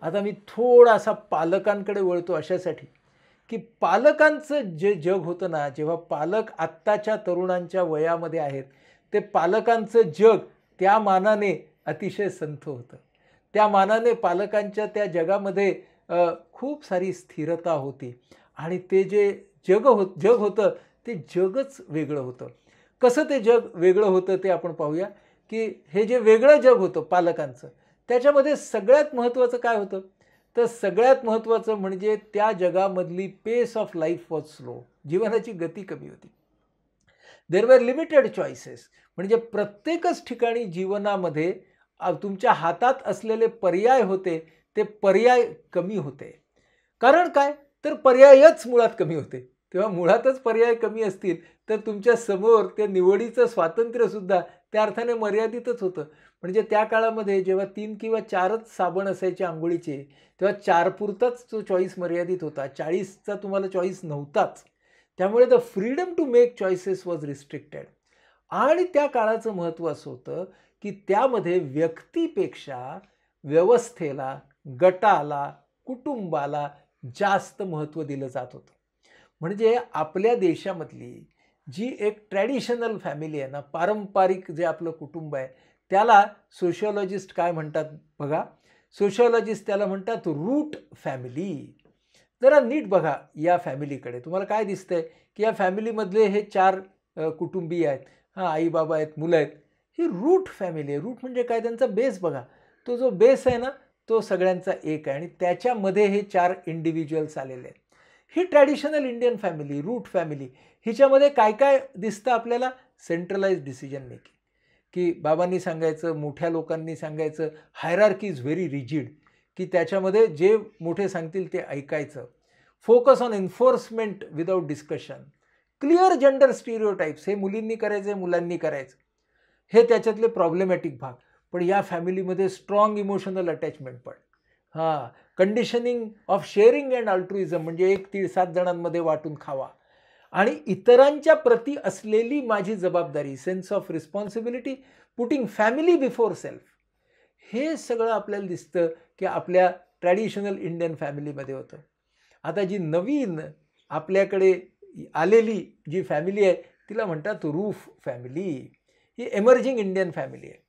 आता मी थोडासा पालकांकडे वळतो अशासाठी, की पालकांचं जे जग होतं ना, जेव्हा पालक आत्ताच्या तरुणांच्या वयामध्ये आहेत, ते पालकांचं जग त्या मानाने अतिशय संथ होतं. त्या मानाने पालकांच्या त्या जगामध्ये खूप सारी स्थिरता होती आणि ते जे जग होतं, ते जगच वेगळं होतं. कसं ते जग वेगळं होतं ते आपण पाहूया, की हे जे वेगळं जग होतं पालकांचं, त्याच्यामध्ये सगळ्यात महत्त्वाचं काय होतं? तर सगळ्यात महत्त्वाचं म्हणजे त्या जगामधली पेस ऑफ लाईफ वॉज स्लो. जीवनाची गती कमी होती. There were limited choices. म्हणजे प्रत्येकच ठिकाणी जीवनामध्ये तुमच्या हातात असलेले पर्याय होते, ते पर्याय कमी होते. कारण काय? तर पर्यायच मुळात कमी होते. तेव्हा मुळातच पर्याय कमी असतील, तर तुमच्या समोर त्या निवडीचं स्वातंत्र्यसुद्धा त्या अर्थाने मर्यादितच होतं. म्हणजे त्या काळामध्ये जेव्हा 3 किंवा 4च साबण असायचे अंघोळीचे, तेव्हा 4 पुरताच तो चॉईस मर्यादित होता. 40चा तुम्हाला चॉईस नव्हताच. त्यामुळे the freedom to make choices was restricted. आणि त्या काळाचं महत्त्व असं होतं, की त्यामध्ये व्यक्तीपेक्षा व्यवस्थेला, गटाला, कुटुंबाला जास्त महत्त्व दिलं जात होतं. म्हणजे आपल्या देशामधली जी एक ट्रॅडिशनल फॅमिली आहे ना, पारंपरिक जे आपलं कुटुंब आहे, त्याला सोशिओलॉजिस्ट काय म्हणतात बघा, सोशिओलॉजिस्ट त्याला म्हणतात रूट फॅमिली. जरा नीट बघा या फॅमिलीकडे. तुम्हाला काय दिसतंय, की या फॅमिलीमधले हे 4 कुटुंबीय आहेत. हां, आई-बाबा आहेत, मुलं आहेत. ही रूट फॅमिली आहे. रूट म्हणजे काय? त्यांचा बेस बघा. तो जो बेस आहे ना, तो सगळ्यांचा एक आहे आणि त्याच्यामध्ये हे 4 इंडिव्हिज्युअल्स आलेले आहेत. ही traditional Indian family, root family. हिच्यामध्ये काय-काय दिसतं आपल्याला? Centralised decision making. की बाबांनी सांगायचं, मोठ्या लोकांनी सांगायचं, हायरार्की इज व्हेरी रिजिड, की त्याच्यामध्ये जे मोठे सांगतील ते ऐकायचं. Focus on enforcement without discussion. Clear gender stereotypes, हे मुलींनी करायचं, हे मुलांनी करायचं. हे त्याच्यातले प्रॉब्लेमॅटिक भाग. पण या फॅमिलीमध्ये स्ट्रॉंग इमोशनल अटॅचमेंट पण. हां, कंडिशनिंग ऑफ शेअरिंग अँड अल्ट्रुइझम, म्हणजे एक तीळ 7 जणांमध्ये वाटून खावा. आणि इतरांच्या प्रती असलेली माझी जबाबदारी, sense of responsibility, putting family before self. हे सगळं आपल्याला दिसतं, की आपल्या ट्रॅडिशनल इंडियन फॅमिलीमध्ये होतं. आता जी नवीन आपल्याकडे आलेली जी फॅमिली आहे, तिला म्हणतात रूफ फॅमिली. ही एमर्जिंग इंडियन फॅमिली आहे.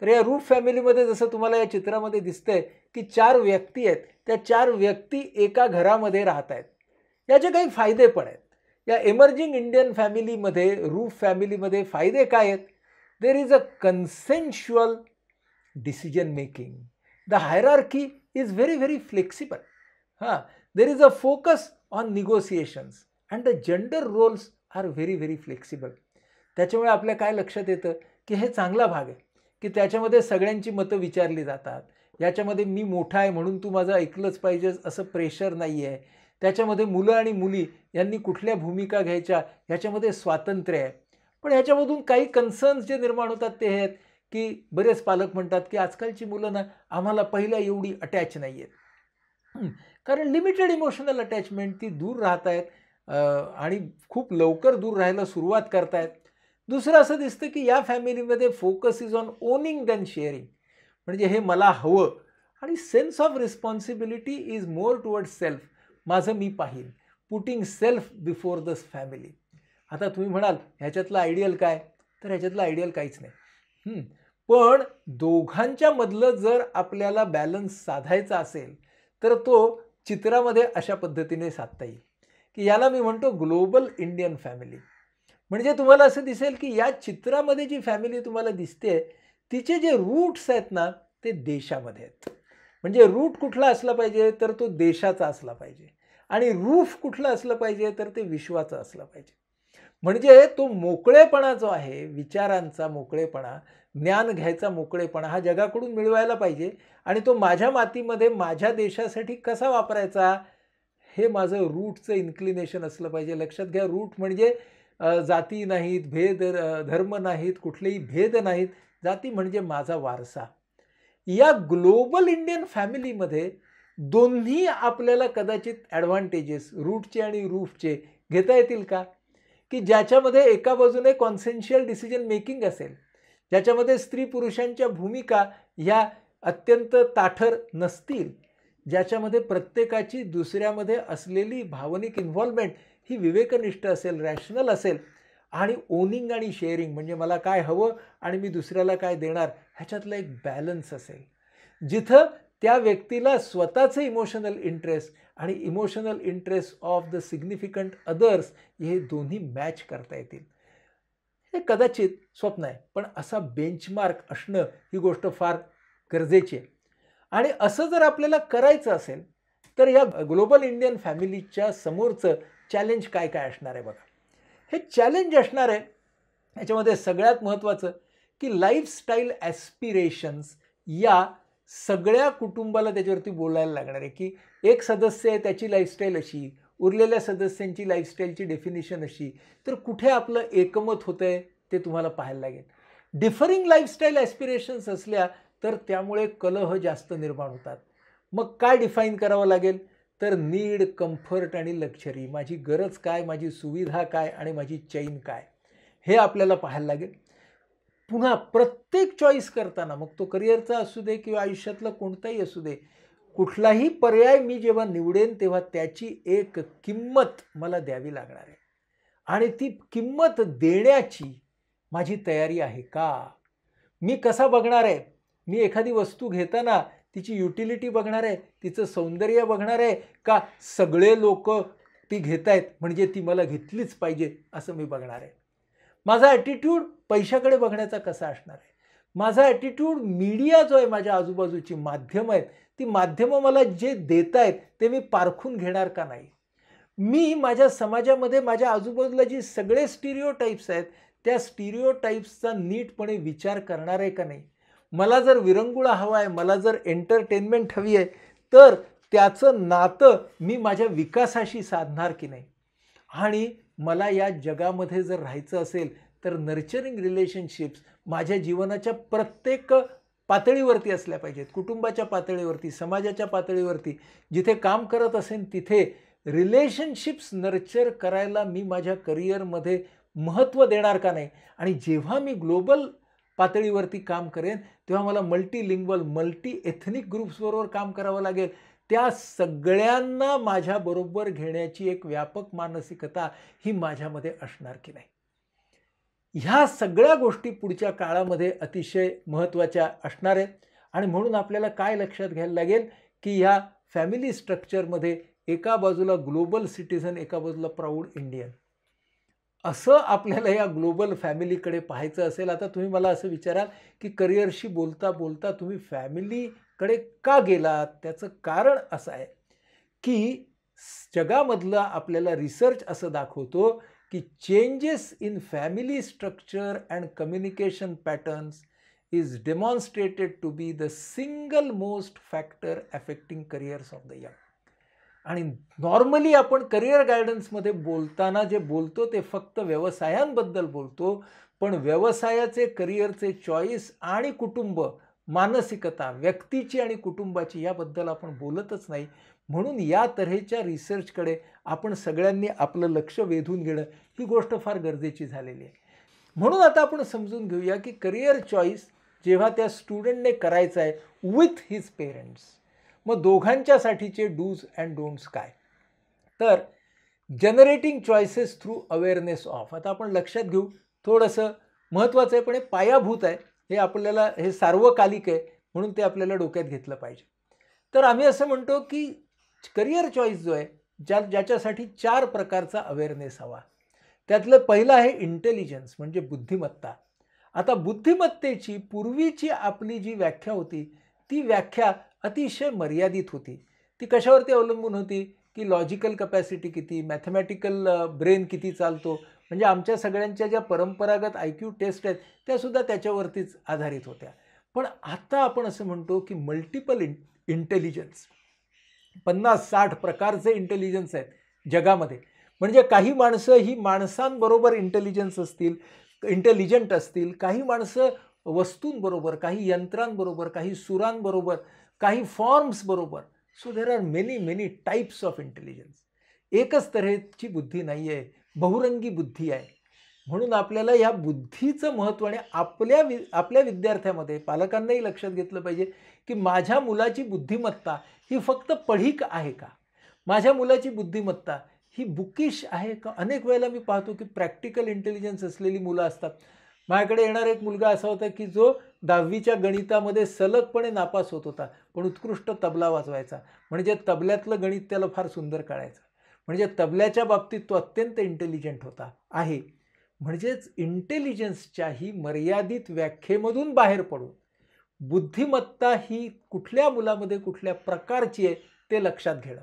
तर या रूफ फॅमिलीमध्ये जसं तुम्हाला या चित्रामध्ये दिसतंय, की 4 व्यक्ती आहेत. त्या 4 व्यक्ती एका घरामध्ये राहत आहेत. याचे काही फायदे पण आहेत. या एमर्जिंग इंडियन फॅमिलीमध्ये, रूफ फॅमिलीमध्ये फायदे काय आहेत? There is a consensual decision making. The hierarchy is very, very flexible. हां, there is a focus on negotiations and the gender roles are very, very flexible. त्याच्यामुळे आपल्या काय लक्षात येतं, की हे चांगला भाग आहे, की त्याच्यामध्ये सगळ्यांची मतं विचारली जातात. याच्यामध्ये मी मोठा आहे म्हणून तू माझं ऐकलंच पाहिजे असं प्रेशर नाही आहे. त्याच्यामध्ये मुलं आणि मुली यांनी कुठल्या भूमिका घ्यायच्या ह्याच्यामध्ये स्वातंत्र्य आहे. पण ह्याच्यामधून काही कन्सर्न्स जे निर्माण होतात ते हे आहेत, की बरेच पालक म्हणतात, की आजकालची मुलं ना आम्हाला पहिल्या एवढी अटॅच नाही आहेत. कारण लिमिटेड इमोशनल अटॅचमेंट, ती दूर राहत आहेत आणि खूप लवकर दूर राहायला सुरुवात करतायत. दुसरं असं दिसतं, की या फॅमिलीमध्ये focus is on owning than sharing. म्हणजे हे मला हवं. आणि sense of responsibility is more towards self. माझं मी पाहीन. Putting self before the family. आता तुम्ही म्हणाल ह्याच्यातलं आयडियल काय? तर ह्याच्यातलं आयडियल काहीच नाही. पण दोघांच्या मधलं जर आपल्याला बॅलन्स साधायचा असेल, तर तो चित्रामध्ये अशा पद्धतीने साधता येईल, की याला मी म्हणतो ग्लोबल इंडियन फॅमिली. म्हणजे तुम्हाला असं दिसेल, की या चित्रामध्ये जी फॅमिली तुम्हाला दिसते, तिचे जे रूट्स आहेत ना, ते देशामध्ये आहेत. म्हणजे रूट कुठला असला पाहिजे, तर तो देशाचा असला पाहिजे. आणि रूफ कुठलं असलं पाहिजे, तर ते विश्वाचं असलं पाहिजे. म्हणजे तो मोकळेपणा जो आहे, विचारांचा मोकळेपणा, ज्ञान घ्यायचा मोकळेपणा, हा जगाकडून मिळवायला पाहिजे. आणि तो माझ्या मातीमध्ये माझ्या देशासाठी कसा वापरायचा, हे माझं रूटचं इन्क्लिनेशन असलं पाहिजे. लक्षात घ्या, रूट म्हणजे जाती नाहीत, धर्म नाहीत, कुठलेही भेद नाहीत. जाती म्हणजे माझा वारसा. या ग्लोबल इंडियन फॅमिलीमध्ये दोन्ही आपल्याला कदाचित ॲडव्हान्टेजेस, रूटचे आणि रूफचे घेता येतील का? की ज्याच्यामध्ये एका बाजूने कॉन्सेन्शियल डिसिजन मेकिंग असेल, ज्याच्यामध्ये स्त्री पुरुषांच्या भूमिका ह्या अत्यंत ताठर नसतील, ज्याच्यामध्ये प्रत्येकाची दुसऱ्यामध्ये असलेली भावनिक इन्व्हॉल्वमेंट ही विवेकनिष्ठ असेल, रॅशनल असेल, आणि ओनिंग आणि शेअरिंग म्हणजे मला काय हवं आणि मी दुसऱ्याला काय देणार ह्याच्यातला एक बॅलन्स असेल, जिथं त्या व्यक्तीला स्वतःचे इमोशनल इंटरेस्ट आणि emotional interest of the significant others हे दोन्ही मॅच करता येतील. हे कदाचित स्वप्न आहे, पण असा बेंचमार्क असणं ही गोष्ट फार गरजेची आहे. आणि असं जर आपल्याला करायचं असेल तर या ग्लोबल इंडियन फॅमिलीच्या समोरचं चॅलेंज काय काय असणार आहे बघा. हे चॅलेंज असणार आहे याच्यामध्ये सगळ्यात महत्त्वाचं की लाईफस्टाईल ॲस्पिरेशन्स या सगळ्या कुटुंबाला त्याच्यावरती बोलायला लागणार आहे की एक सदस्य आहे त्याची लाईफस्टाईल अशी, उरलेल्या सदस्यांची लाईफस्टाईलची डेफिनेशन अशी, तर कुठे आपलं एकमत होतं आहे ते तुम्हाला पाहायला लागेल. डिफरिंग लाईफस्टाईल ॲस्पिरेशन्स असल्या तर त्यामुळे कलह जास्त निर्माण होतात. मग काय डिफाईन करावं लागेल तर नीड, कम्फर्ट आणि लक्झरी, माझी गरज काय, माझी सुविधा काय आणि माझी चैन काय, हे आपल्याला पाहायला लागेल. पुन्हा प्रत्येक चॉईस करताना, मग तो करिअरचा असू दे किंवा आयुष्यातला कोणताही असू दे, कुठलाही पर्याय मी जेव्हा निवडेन तेव्हा त्याची एक किंमत मला द्यावी लागणार आहे आणि ती किंमत देण्याची माझी तयारी आहे का. मी कसा बघणार आहे, मी एखादी वस्तू घेताना तिची युटिलिटी बघणार आहे, तिचं सौंदर्य बघणार आहे का सगळे लोक ती घेत आहेत म्हणजे ती मला घेतलीच पाहिजे असं मी बघणार आहे. माझा ॲटिट्यूड पैशाकडे बघण्याचा कसा असणार आहे. माझा ॲटिट्यूड मीडिया जो आहे, माझ्या आजूबाजूची माध्यमं आहेत, ती माध्यमं मला जे देत आहेत ते मी पारखून घेणार का नाही. मी माझ्या समाजामध्ये माझ्या आजूबाजूला जी सगळे स्टिरिओटाईप्स आहेत त्या स्टिरिओटाईप्सचा नीटपणे विचार करणार आहे का नाही. मला जर विरंगुळा हवा आहे, मला जर एंटरटेनमेंट हवी आहे, तर त्याचं नातं मी माझ्या विकासाशी साधणार की नाही. आणि मला या जगामध्ये जर राहायचं असेल तर नर्चरिंग रिलेशनशिप्स माझ्या जीवनाच्या प्रत्येक पातळीवरती असल्या पाहिजेत. कुटुंबाच्या पातळीवरती, समाजाच्या पातळीवरती, जिथे काम करत असेल तिथे रिलेशनशिप्स नर्चर करायला मी माझ्या करिअरमध्ये महत्त्व देणार का नाही. आणि जेव्हा मी ग्लोबल पातळीवरती काम करेन तेव्हा मला मल्टीलिंग्वल, मल्टी एथनिक ग्रुप्सबरोबर काम करावं लागेल. त्या सगळ्यांना माझ्याबरोबर घेण्याची एक व्यापक मानसिकता ही माझ्यामध्ये असणार की नाही. ह्या सगळ्या गोष्टी पुढच्या काळामध्ये अतिशय महत्त्वाच्या असणार आहेत. आणि म्हणून आपल्याला काय लक्षात घ्यायला लागेल की ह्या फॅमिली स्ट्रक्चरमध्ये एका बाजूला ग्लोबल सिटिझन, एका बाजूला प्राऊड इंडियन, असं आपल्याला या ग्लोबल फॅमिलीकडे पाहायचं असेल. आता तुम्ही मला असं विचाराल की करिअरशी बोलता बोलता तुम्ही फॅमिलीकडे का गेलात. त्याचं कारण असं आहे की जगामधला आपल्याला रिसर्च असं दाखवतो की changes in family structure and communication patterns is demonstrated to be the single most factor affecting careers of the young. आणि नॉर्मली आपण करिअर गायडन्समध्ये बोलताना जे बोलतो ते फक्त व्यवसायांबद्दल बोलतो, पण व्यवसायाचे, करिअरचे चॉईस आणि कुटुंब, मानसिकता व्यक्तीची आणि कुटुंबाची याबद्दल आपण बोलतच नाही. म्हणून या तऱ्हेच्या रिसर्चकडे आपण सगळ्यांनी आपलं लक्ष वेधून घेणं ही गोष्ट फार गरजेची झालेली आहे. म्हणून आता आपण समजून घेऊया की करिअर चॉईस जेव्हा त्या स्टुडंटने करायचं आहे विथ हिज पेरेंट्स, मग दोघांच्यासाठीचे डूज अँड डोंट्स काय. तर generating choices through awareness of, आता आपण लक्षात घेऊ, थोडंसं महत्त्वाचं आहे पण हे पायाभूत आहे, हे आपल्याला हे सार्वकालिक आहे म्हणून ते आपल्याला डोक्यात घेतलं पाहिजे. तर आम्ही असं म्हणतो की करिअर चॉईस जो आहे ज्याच्यासाठी 4 प्रकारचा अवेअरनेस हवा. त्यातलं पहिलं आहे इंटेलिजन्स म्हणजे बुद्धिमत्ता. आता बुद्धिमत्तेची पूर्वीची आपली जी व्याख्या होती ती व्याख्या अतिशय मर्यादित होती. ती कशावरती अवलंबून होती की लॉजिकल कपॅसिटी किती, मॅथमॅटिकल ब्रेन किती चालतो, म्हणजे आमच्या सगळ्यांच्या ज्या परंपरागत IQ टेस्ट आहेत त्यासुद्धा त्याच्यावरतीच आधारित होत्या. पण आता आपण असं म्हणतो की मल्टिपल इंटेलिजन्स, 50-60 प्रकारचे इंटेलिजन्स आहेत जगामध्ये. म्हणजे काही माणसं ही माणसांबरोबर इंटेलिजंट असतील, काही माणसं वस्तूंबरोबर, काही यंत्रांबरोबर, काही सुरांबरोबर, काही फॉर्म्स बरोबर. So there are many types of intelligence. एकच तऱ्हेची बुद्धी नाही आहे, बहुरंगी बुद्धी आहे. म्हणून आपल्याला या बुद्धीचं महत्त्व आणि आपल्या विद्यार्थ्यामध्ये पालकांनाही लक्षात घेतलं पाहिजे की माझ्या मुलाची बुद्धिमत्ता ही फक्त पढीक आहे का, माझ्या मुलाची बुद्धिमत्ता ही बुकिश आहे का. अनेक वेळेला मी पाहतो की प्रॅक्टिकल इंटेलिजन्स असलेली मुलं असतात. माझ्याकडे येणारा एक मुलगा असा होता की जो 10वीच्या गणितामध्ये सलगपणे नापास होत होता, पण उत्कृष्ट तबला वाजवायचा. म्हणजे तबल्यातलं गणित त्याला फार सुंदर कळायचं. म्हणजे तबल्याच्या बाबतीत तो अत्यंत इंटेलिजंट होता आहे. म्हणजेच इंटेलिजन्सच्याही मर्यादित व्याख्येमधून बाहेर पडून बुद्धिमत्ता ही कुठल्या मुलामध्ये कुठल्या प्रकारची आहे ते लक्षात घेणं,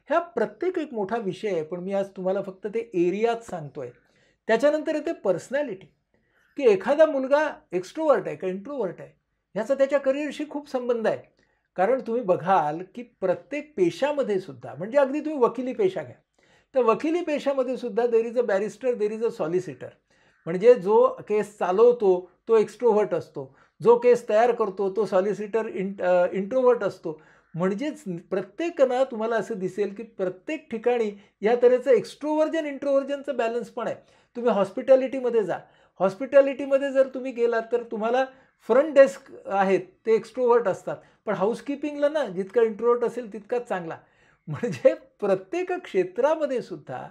ह्या प्रत्येक एक मोठा विषय आहे. पण मी आज तुम्हाला फक्त ते एरियाच सांगतोय. त्याच्यानंतर येते पर्सनॅलिटी, की एखादा मुलगा एक्स्ट्रोवर्ट आहे का इंट्रोवर्ट आहे ह्याचा त्याच्या करिअरशी खूप संबंध आहे. कारण तुम्ही बघाल की प्रत्येक पेशामध्ये सुद्धा, म्हणजे अगदी तुम्ही वकिली पेशा घ्या, तर वकिली पेशामध्ये सुद्धा there is a barrister, there is a solicitor. म्हणजे जो केस चालवतो तो एक्स्ट्रोव्हर्ट असतो, जो केस तयार करतो तो सॉलिसिटर इंट्रोव्हर्ट असतो. म्हणजेच प्रत्येकानं तुम्हाला असं दिसेल की प्रत्येक ठिकाणी या तऱ्हेचं एक्स्ट्रोव्हर्जन इंट्रोव्हर्जनचं बॅलन्स पण आहे. तुम्ही हॉस्पिटॅलिटीमध्ये जा, हॉस्पिटॅलिटीमध्ये जर तुम्ही गेलात तर तुम्हाला फ्रंट डेस्क आहेत ते एक्स्ट्रोव्हर्ट असतात, पण हाऊसकीपिंगला ना जितका इंट्रोव्हर्ट असेल तितकाच चांगला. म्हणजे प्रत्येक क्षेत्रामध्ये सुद्धा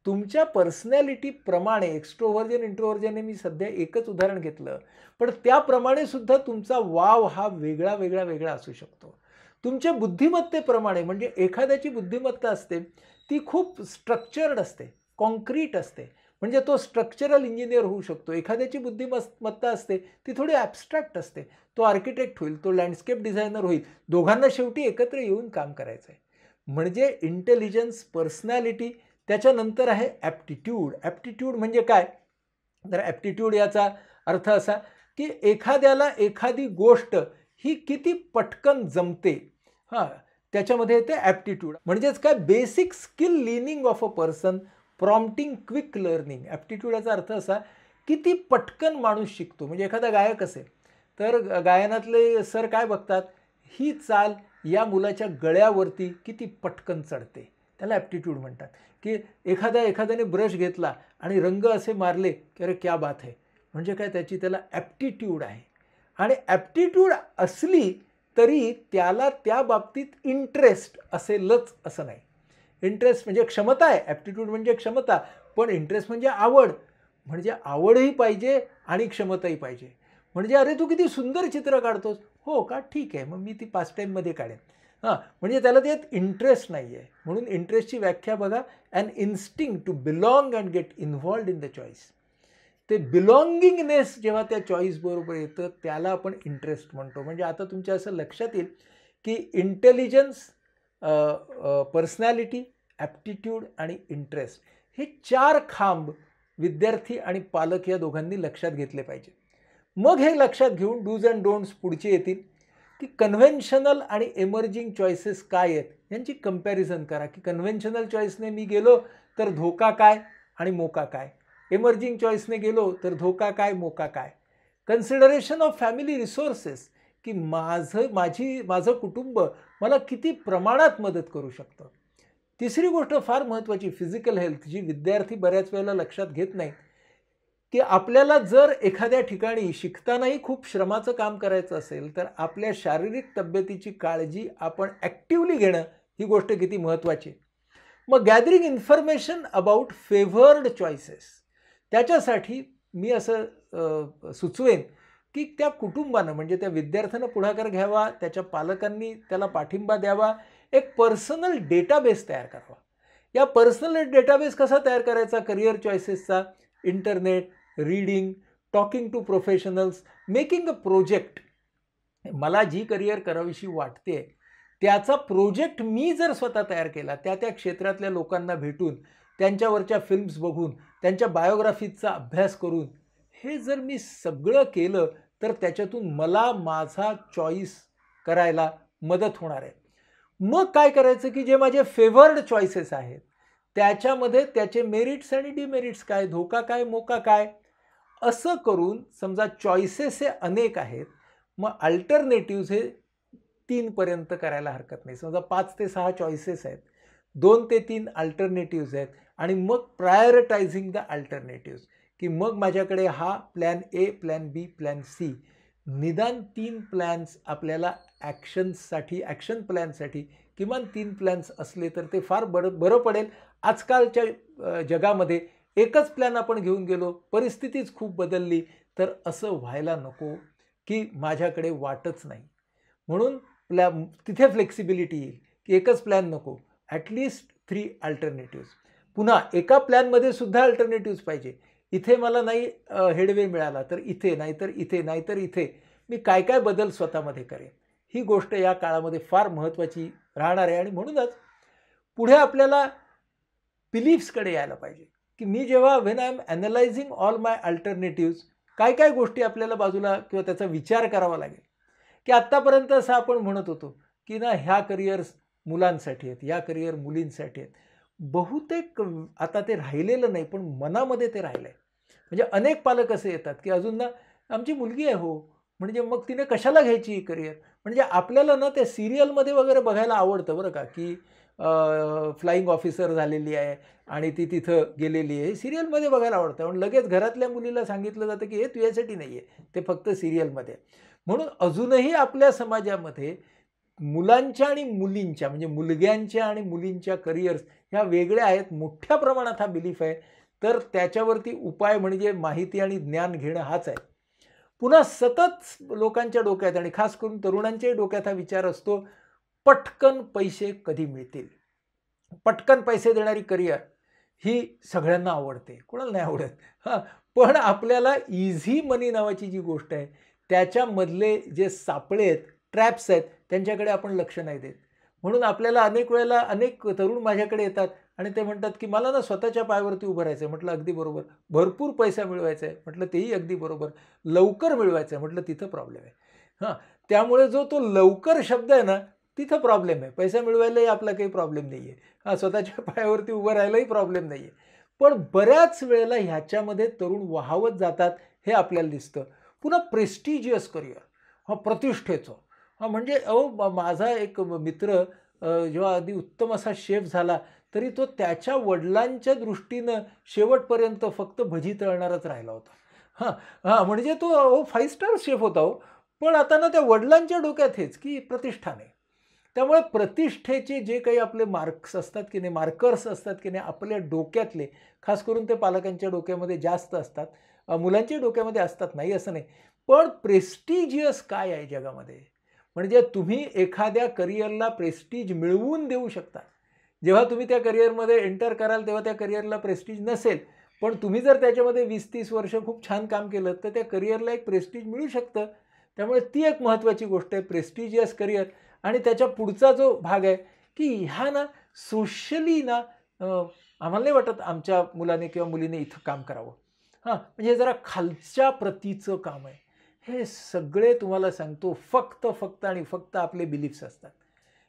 तुमच्या पर्सनॅलिटीप्रमाणे एक्स्ट्रोव्हर्जन इंट्रोव्हर्जनने मी सध्या एकच उदाहरण घेतलं, पण त्याप्रमाणे सुद्धा तुमचा वाव हा वेगळा वेगळा वेगळा असू शकतो. तुमच्या बुद्धिमत्तेप्रमाणे, म्हणजे एखाद्याची बुद्धिमत्ता असते ती खूप स्ट्रक्चर्ड असते, कॉन्क्रीट असते, म्हणजे तो स्ट्रक्चरल इंजिनियर होऊ शकतो. एखाद्याची बुद्धिमत्ता असते ती थोडी ॲब्स्ट्रॅक्ट असते, तो आर्किटेक्ट होईल, तो लँडस्केप डिझायनर होईल. दोघांना शेवटी एकत्र येऊन काम करायचं आहे. म्हणजे इंटेलिजन्स, पर्सनॅलिटी, त्याच्यानंतर आहे ॲप्टिट्यूड. ॲप्टिट्यूड म्हणजे काय, तर ॲप्टिट्यूड याचा अर्थ असा की एखाद्याला एखादी गोष्ट ही किती पटकन जमते, हां, त्याच्यामध्ये येते ॲप्टिट्यूड. म्हणजेच काय, basic skill leaning of a person prompting quick learning. Aptitude याचा अर्थ असा किती पटकन माणूस शिकतो. म्हणजे एखादा गायक असेल तर गायनातले सर काय बघतात, ही चाल या मुलाच्या गळ्यावरती किती पटकन चढते, त्याला ॲप्टिट्यूड म्हणतात. की एखाद्याने ब्रश घेतला आणि रंग असे मारले की अरे क्या बात आहे, म्हणजे काय, त्याला ॲप्टिट्यूड आहे. आणि ॲप्टिट्यूड असली तरी त्याला त्या बाबतीत इंटरेस्ट असेलच असं नाही. इंटरेस्ट म्हणजे क्षमता आहे, ॲप्टिट्यूड म्हणजे क्षमता, पण इंटरेस्ट म्हणजे आवड. म्हणजे आवडही पाहिजे आणि क्षमताही पाहिजे. म्हणजे अरे तू किती सुंदर चित्र काढतोस, हो का, ठीक आहे, मग मी ती पास टाईममध्ये काढेन. हां, म्हणजे त्याला त्यात इंटरेस्ट नाही आहे. म्हणून इंटरेस्टची व्याख्या बघा, an instinct to belong and get involved in the choice. ते बिलॉंगिंगनेस जेव्हा त्या चॉईसबरोबर येतं त्याला आपण इंटरेस्ट म्हणतो. म्हणजे आता तुमच्या असं लक्षात येईल की इंटेलिजन्स, पर्सनॅलिटी, ॲप्टिट्यूड आणि इंटरेस्ट हे 4 खांब विद्यार्थी आणि पालक या दोघांनी लक्षात घेतले पाहिजे. मग हे लक्षात घेऊन डूज अँड डोंट्स पुढचे येतील की कन्व्हेन्शनल आणि एमर्जिंग चॉईसेस काय आहेत यांची कंपॅरिझन करा. की कन्व्हेन्शनल चॉईसने मी गेलो तर धोका काय आणि मोका काय, एमर्जिंग चॉईसने गेलो तर धोका काय मोका काय. कन्सिडरेशन ऑफ फॅमिली रिसोर्सेस, की माझं कुटुंब मला किती प्रमाणात मदत करू शकतं. तिसरी गोष्ट फार महत्त्वाची, फिजिकल हेल्थ, जी विद्यार्थी बऱ्याच वेळेला लक्षात घेत नाही, की आपल्याला जर एखाद्या ठिकाणी शिकतानाही खूप श्रमाचं काम करायचं असेल तर आपल्या शारीरिक तब्येतीची काळजी आपण ॲक्टिव्हली घेणं ही गोष्ट किती महत्त्वाची. मग gathering information about favoured choices, त्याच्यासाठी मी असं सुचवेन की त्या कुटुंबानं, म्हणजे त्या विद्यार्थ्यानं पुढाकार घ्यावा, त्याच्या पालकांनी त्याला पाठिंबा द्यावा, एक पर्सनल डेटाबेस तयार करावा. या पर्सनल डेटाबेस कसा तयार करायचा, करिअर चॉईसेसचा, internet, reading, talking to professionals, making a project. मला जी करिअर करावीशी वाटते त्याचा प्रोजेक्ट मी जर स्वतः तयार केला, त्या क्षेत्रातल्या लोकांना भेटून, त्यांच्यावरच्या फिल्म्स बघून, त्यांच्या बायोग्राफीचा अभ्यास करून, हे जर मी सगळं केलं तर त्याच्यातून मला माझा चॉईस करायला मदत होणार आहे. मग काय करायचं की जे माझे फेवर्ड चॉईसेस आहेत त्याच्यामध्ये त्याचे मेरिट्स आणि डिमेरिट्स काय, धोका काय मोका काय, असं करून, समजा चॉईसेस हे अनेक आहेत, मग अल्टरनेटिव्ज हे 3 पर्यंत करायला हरकत नाही. समजा 5 ते 6 चॉईसेस आहेत, 2 ते 3 अल्टरनेटिव्ज आहेत, आणि मग प्रायोरिटायझिंग द अल्टरनेटिव्ज, की मग माझ्याकडे हा plan A, plan B, plan C, निदान 3 प्लॅन्स आपल्याला ॲक्शन प्लॅनसाठी किमान 3 प्लॅन्स असले तर ते फार बरं पडेल. आजकालच्या जगामध्ये एकच प्लॅन आपण घेऊन गेलो, परिस्थितीच खूप बदलली, तर असं व्हायला नको की माझ्याकडे वाटच नाही. म्हणून तिथे फ्लेक्सिबिलिटी येईल की एकच प्लॅन नको, ॲटलिस्ट 3 अल्टरनेटिव्हज. पुन्हा एका प्लॅनमध्ये सुद्धा अल्टरनेटिव्हज पाहिजे. इथे मला नाही हेडवे मिळाला तर इथे, नाहीतर इथे, नाहीतर इथे मी काय काय बदल स्वतःमध्ये करेन. ही गोष्ट या काळामध्ये फार महत्त्वाची राहणार आहे. आणि म्हणूनच पुढे आपल्याला बिलीफ्सकडे यायला पाहिजे की मी जेव्हा when I am analysing all my alternatives, काय काय गोष्टी आपल्याला बाजूला किंवा त्याचा विचार करावा लागेल. की आत्तापर्यंत असं आपण म्हणत होतो की ना ह्या करिअर्स मुलांसाठी आहेत, ह्या करिअर मुलींसाठी आहेत. बहुतेक आता ते राहिलेलं नाही, पण मनामध्ये ते राहिलं आहे. म्हणजे अनेक पालक असे येतात की अजून ना आमची मुलगी आहे हो, म्हणजे मग तिने कशाला घ्यायची ही करिअर. म्हणजे आपल्याला ना त्या सिरियलमध्ये वगैरे बघायला आवडतं बरं का, की फ्लाइंग ऑफिसर झालेली आहे आणि ती तिथं गेलेली आहे, सिरियलमध्ये बघायला आवडतं. पण लगेच घरातल्या मुलीला सांगितलं जातं की हे तुझ्यासाठी नाही आहे, ते फक्त सिरियलमध्ये. म्हणून अजूनही आपल्या समाजामध्ये मुलांच्या आणि मुलींच्या, म्हणजे मुलग्यांच्या आणि मुलींच्या करिअर्स ह्या वेगळ्या आहेत, मोठ्या प्रमाणात हा बिलीफ आहे. तर त्याच्यावरती उपाय म्हणजे माहिती आणि ज्ञान घेणं हाच आहे. पुन्हा सतत लोकांच्या डोक्यात आणि खास करून तरुणांच्याही डोक्यात हा विचार असतो, पटकन पैसे कधी मिळतील. पटकन पैसे देणारी करिअर ही सगळ्यांना आवडते, कोणाला नाही आवडत. हां, पण आपल्याला इझी मनी नावाची जी गोष्ट आहे त्याच्यामधले जे सापळे आहेत, ट्रॅप्स आहेत, त्यांच्याकडे आपण लक्ष नाही देत. म्हणून आपल्याला अनेक वेळेला अनेक तरुण माझ्याकडे येतात आणि ते म्हणतात की मला ना स्वतःच्या पायावरती उभं राहायचं आहे. म्हटलं अगदी बरोबर. भरपूर पैसा मिळवायचा आहे. म्हटलं तेही अगदी बरोबर. लवकर मिळवायचं आहे. म्हटलं तिथं प्रॉब्लेम आहे. हां, त्यामुळे जो तो लवकर शब्द आहे ना, तिथं प्रॉब्लेम आहे. पैसा मिळवायलाही आपला काही प्रॉब्लेम नाही आहे. हां, स्वतःच्या पायावरती उभं राहायलाही प्रॉब्लेम नाही आहे. पण बऱ्याच वेळेला ह्याच्यामध्ये तरुण वाहावत जातात, हे आपल्याला दिसतं. पुन्हा प्रेस्टिजियस करिअर, हां, प्रतिष्ठेचं. हां, म्हणजे अहो माझा एक मित्र जेव्हा अगदी उत्तम असा शेफ झाला, तरी तो त्याच्या वडिलांच्या दृष्टीनं शेवटपर्यंत फक्त भजी तळणारच राहिला होता. हां, हां, म्हणजे तो 5 स्टार शेफ होता हो. पण आता ना त्या वडिलांच्या डोक्यात हेच की प्रतिष्ठा नाही. त्यामुळे प्रतिष्ठेचे जे काही आपले मार्क्स असतात की नाही, मार्कर्स असतात की नाही आपल्या डोक्यातले, खास करून ते पालकांच्या डोक्यामध्ये जास्त असतात, मुलांच्या डोक्यामध्ये असतात, नाही असं नाही. पण प्रेस्टिजियस काय आहे जगामध्ये? म्हणजे तुम्ही एखाद्या करिअरला प्रेस्टीज मिळवून देऊ शकता. जेव्हा तुम्ही त्या करिअरमध्ये एंटर कराल तेव्हा त्या करिअरला प्रेस्टीज नसेल, पण तुम्ही जर त्याच्यामध्ये 20-30 वर्ष खूप छान काम केलं तर त्या करिअरला एक प्रेस्टीज मिळू शकतं. त्यामुळे ती एक महत्त्वाची गोष्ट आहे, प्रेस्टिजियस करिअर. आणि त्याच्या पुढचा जो भाग आहे की ह्या ना सोशली ना आम्हाला नाही वाटत आमच्या मुलाने किंवा मुलीने इथं काम करावं. हां, म्हणजे जरा खालच्या प्रतीचं काम आहे. हे सगळे तुम्हाला सांगतो फक्त आणि फक्त आपले बिलीफ्स असतात.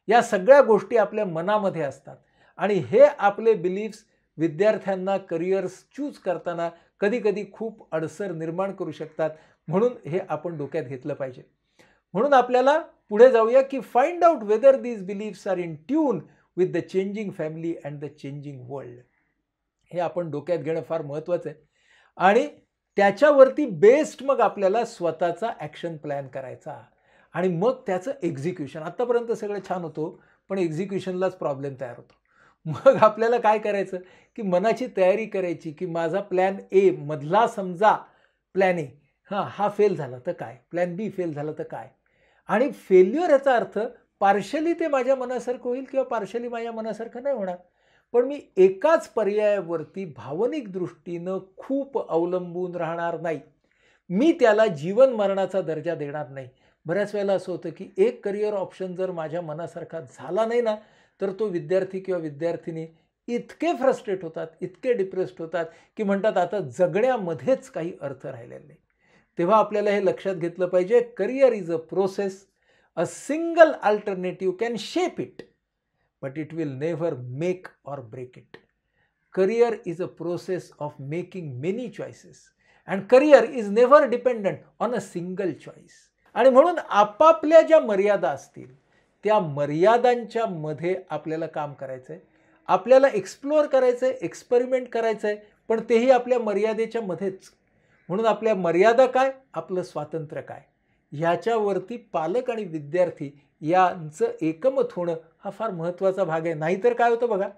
या सगळ्या गोष्टी आपल्या मनामध्ये असतात आणि हे आपले बिलीफ्स विद्यार्थ्यांना करिअर्स चूज करताना कधी-कधी खूप अडसर निर्माण करू शकतात. म्हणून हे आपण डोक्यात घेतलं पाहिजे. म्हणून आपल्याला पुढे जाऊया की find out whether these beliefs are in tune with the changing family and the changing world. हे आपण डोक्यात घेणं फार महत्त्वाचं आहे. आणि त्याच्यावरती बेस्ड मग आपल्याला स्वतःचा ॲक्शन प्लॅन करायचा आणि मग त्याचं एक्झिक्युशन. आत्तापर्यंत सगळं छान होतं, पण एक्झिक्युशनलाच प्रॉब्लेम तयार होतो. मग आपल्याला काय करायचं की मनाची तयारी करायची की माझा प्लॅन ए मधला समजा प्लॅन ए हां, हा फेल झाला तर काय? प्लॅन बी फेल झाला तर काय? आणि फेल्युअर याचा अर्थ पार्शली ते माझ्या मनासारखं होईल किंवा पार्शली माझ्या मनासारखं नाही होणार. पण मी एकाच पर्यायावरती भावनिक दृष्टीनं खूप अवलंबून राहणार नाही. मी त्याला जीवन मरणाचा दर्जा देणार नाही. बऱ्याच वेळेला असं होतं की एक करिअर ऑप्शन जर माझ्या मनासारखा झाला नाही ना, तर तो विद्यार्थी किंवा विद्यार्थिनी इतके फ्रस्ट्रेट होतात, इतके डिप्रेस्ड होतात की म्हणतात आता जगण्यामध्येच काही अर्थ राहिलेला नाही. तेव्हा आपल्याला हे लक्षात घेतलं पाहिजे, career is a process. A single alternative can shape it, but it will never make or break it. Career is a process of making many choices and career is never dependent on a single choice. आणि म्हणून आपापल्या ज्या मर्यादा असतील त्या मर्यादांच्या मध्ये आपल्याला काम करायचं आहे, आपल्याला एक्सप्लोअर करायचं आहे, एक्सपेरिमेंट करायचं आहे, पण तेही आपल्या मर्यादेच्या मध्येच. म्हणून आपल्या मर्यादा काय, आपलं स्वातंत्र्य काय, ह्याच्यावरती पालक आणि विद्यार्थी यांचं एकमत होणं हा फार महत्त्वाचा भाग आहे. नाहीतर काय होतं बघा,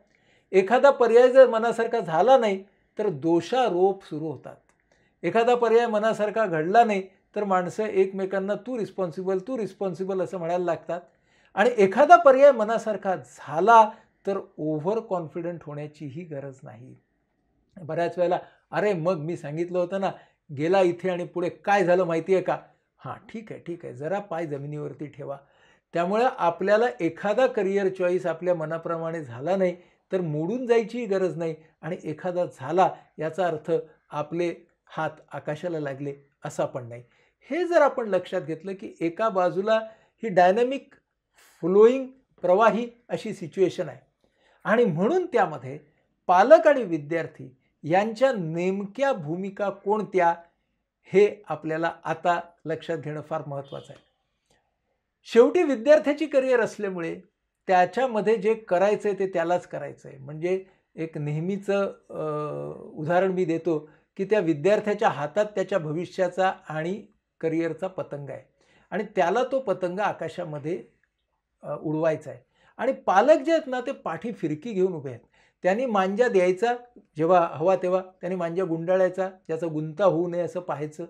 एखादा पर्याय जर मनासारखा झाला नाही तर दोषारोप सुरू होतात. एखादा पर्याय मनासारखा घडला नाही तर माणसं एकमेकांना तू रिस्पॉन्सिबल असं म्हणायला लागतात. आणि एखादा पर्याय मनासारखा झाला तर ओव्हर कॉन्फिडंट होण्याचीही गरज नाही. बऱ्याच वेळेला अरे मग मी सांगितलं होतं ना, गेला इथे आणि पुढे काय झालं माहिती आहे का? हां ठीक आहे, जरा पाय जमिनीवरती ठेवा. त्यामुळे आपल्याला एखादा करिअर चॉईस आपल्या मनाप्रमाणे झाला नाही तर मोडून जायचीही गरज नाही, आणि एखादा झाला याचा अर्थ आपले हात आकाशाला लागले असा पण नाही. हे जर आपण लक्षात घेतलं की एका बाजूला ही डायनॅमिक फ्लोईंग प्रवाही अशी सिच्युएशन आहे, आणि म्हणून त्यामध्ये पालक आणि विद्यार्थी यांच्या नेमक्या भूमिका कोणत्या हे आपल्याला आता लक्षात घेणं फार महत्त्वाचं आहे. शेवटी विद्यार्थ्याची करिअर असल्यामुळे त्याच्यामध्ये जे करायचं आहे ते त्यालाच करायचं आहे. म्हणजे एक नेहमीचं उदाहरण मी देतो की त्या विद्यार्थ्याच्या हातात त्याच्या भविष्याचा आणि करिअरचा पतंग आहे, आणि त्याला तो पतंग आकाशामध्ये उडवायचा आहे. आणि पालक जे आहेत ना ते पाठी फिरकी घेऊन उभे आहेत. त्यांनी मांजा द्यायचा जेव्हा हवा तेव्हा, त्यांनी मांजा गुंडाळायचा, ज्याचा गुंता होऊ नये असं पाहायचं,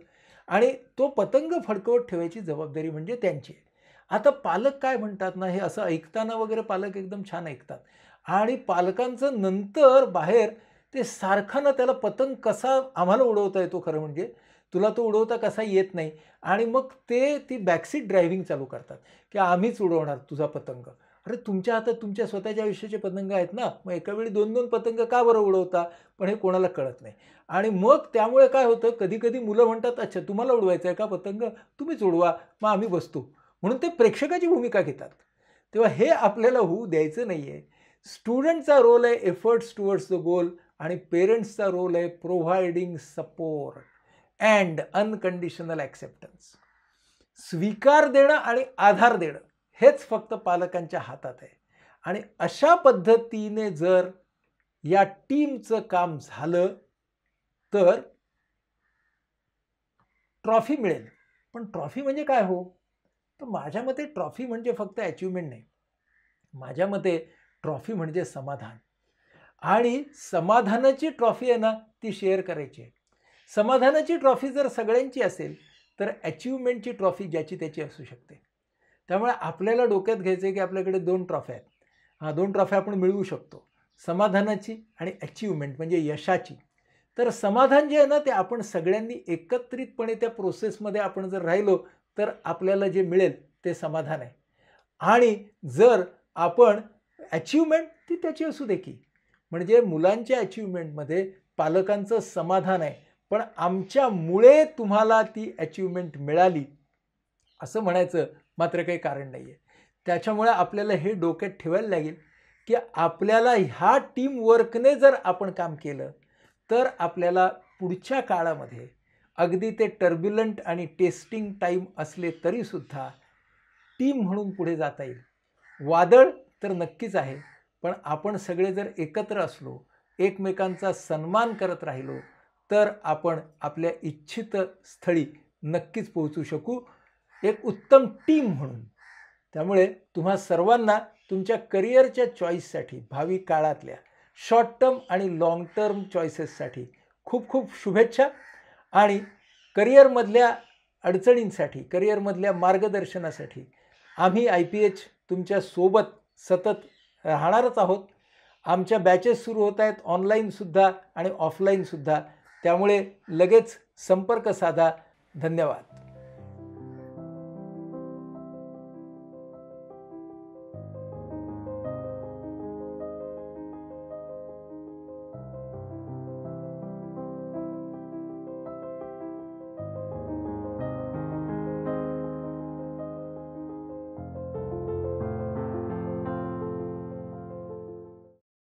आणि तो पतंग फडकवत ठेवायची जबाबदारी म्हणजे त्यांची आहे. आता पालक काय म्हणतात ना, हे असं ऐकताना वगैरे पालक एकदम छान ऐकतात, आणि पालकांचं नंतर बाहेर ते सारखं ना त्याला पतंग कसा आम्हाला उडवता येतो, खरं म्हणजे तुला तो उडवता कसा येत नाही, आणि मग ते ती बॅकसीट ड्रायव्हिंग चालू करतात की आम्हीच उडवणार तुझा पतंग. अरे तुमच्या हातात तुमच्या स्वतःच्या आयुष्याचे पतंग आहेत ना, मग एका वेळी 2-2 पतंग का बरं उडवता? पण हे कोणाला कळत नाही. आणि मग त्यामुळे काय होतं, कधी-कधी मुलं म्हणतात अच्छा तुम्हाला उडवायचं आहे का पतंग, तुम्हीच उडवा, मग आम्ही बसतो. म्हणून ते प्रेक्षकाची भूमिका घेतात. तेव्हा हे आपल्याला होऊ द्यायचं नाही आहे. स्टुडंटचा रोल आहे एफर्ट्स टुवर्ड्स द गोल, आणि पेरेंट्सचा रोल आहे providing support and unconditional acceptance. स्वीकार देणं आणि आधार देणं हेच फक्त पालकांच्या हातात आहे. आणि अशा पद्धतीने जर या टीमचं काम झालं तर ट्रॉफी मिळेल. पण ट्रॉफी म्हणजे काय हो? तर माझ्या मते ट्रॉफी म्हणजे फक्त अचिव्हमेंट नाही. माझ्या मते ट्रॉफी म्हणजे समाधान, आणि समाधानाची ट्रॉफी आहे ना ती शेअर करायची आहे. समाधानाची ट्रॉफी जर सगळ्यांची असेल तर अचिव्हमेंटची ट्रॉफी ज्याची त्याची असू शकते. त्यामुळे आपल्याला डोक्यात घ्यायचं आहे की आपल्याकडे 2 ट्रॉफ्या आहेत. 2 ट्रॉफ्या आपण मिळवू शकतो, समाधानाची आणि अचिव्हमेंट म्हणजे यशाची. तर समाधान जे आहे ना ते आपण सगळ्यांनी एकत्रितपणे त्या प्रोसेसमध्ये आपण जर राहिलो तर आपल्याला जे मिळेल ते समाधान आहे. आणि जर आपण अचिव्हमेंट ती त्याची असू दे की, म्हणजे मुलांच्या अचिव्हमेंटमध्ये पालकांचं समाधान आहे, पण आमच्यामुळे तुम्हाला ती अचिव्हमेंट मिळाली असं म्हणायचं मात्र काही कारण नाही आहे. त्याच्यामुळे आपल्याला हे डोक्यात ठेवायला लागेल की आपल्याला ह्या टीमवर्कने जर आपण काम केलं तर आपल्याला पुढच्या काळामध्ये अगदी ते टर्ब्युलंट आणि टेस्टिंग टाईम असले तरीसुद्धा टीम म्हणून पुढे जाता येईल. वादळ तर नक्कीच आहे, पण आपण सगळे जर एकत्र असलो, एकमेकांचा सन्मान करत राहिलो तर आपण आपल्या इच्छित स्थळी नक्कीच पोहोचू शकू एक उत्तम टीम म्हणून. त्यामुळे तुम्हा सर्वांना तुमच्या करिअरच्या चॉईससाठी, भावी काळातल्या शॉर्ट टर्म आणि लाँग टर्म चॉईसेससाठी खूप खूप शुभेच्छा. आणि करिअरमधल्या अडचणींसाठी, करिअरमधल्या मार्गदर्शनासाठी आम्ही IPH तुमच्या सोबत सतत राहणारच आहोत. आमच्या बॅचेस सुरू होत आहेत, ऑनलाईनसुद्धा आणि ऑफलाईनसुद्धा. त्यामुळे लगेच संपर्क साधा. धन्यवाद.